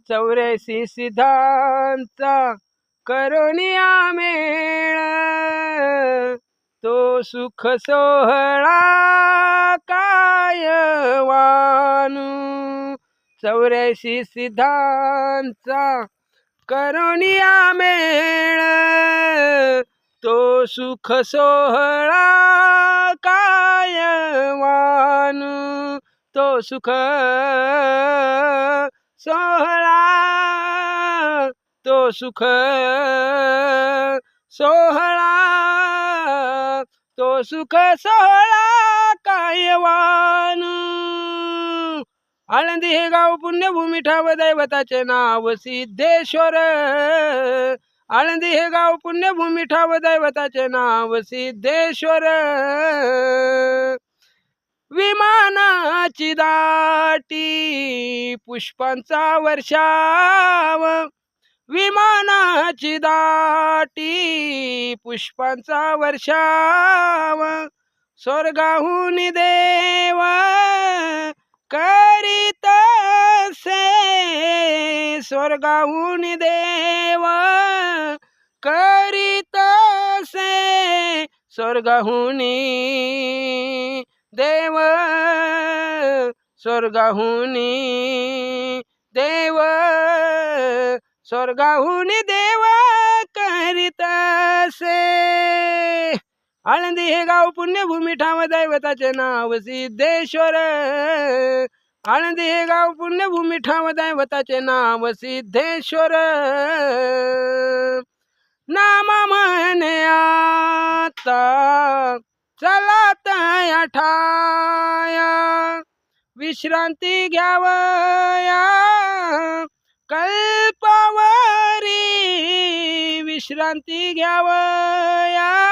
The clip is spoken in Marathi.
84 सिद्धांचा करुनिया मेळ, तो सुख सोहळा काय वानू. 84 सिद्धांचा करुनिया मेळ, तो सुख सोहळा काय वानू. तो सुख सोहळा, तो सुख सोहळा, तो सुख सोहळा काय वानू. आळंदी हे गाव पुण्यभूमी ठाव दैवताचे नाव सिद्धेश्वर. आळंदी हे गाव पुण्यभूमी ठाव दैवताचे नाव सिद्धेश्वर. विमानाची दाटी पुष्पांचा वर्षाव, विमानाची दाटी पुष्पांचा वर्षाव. स्वर्गाहून देव करीत से, स्वर्गाहून देव करीत से, स्वर्गाहून देव, स्वर्गाहून देव, स्वर्गाहून देव करीत से. आळंदी हे गाव पुण्यभूमी ठाव दैवताचे नाव सिद्धेश्वर. आळंदी हे गाव पुण्यभूमी ठाव दैवताचे नाव सिद्धेश्वर. नाम म्हणे आता चला तया ठाया, विश्रांती घ्यावया कल्पावरी, विश्रांती घ्यावया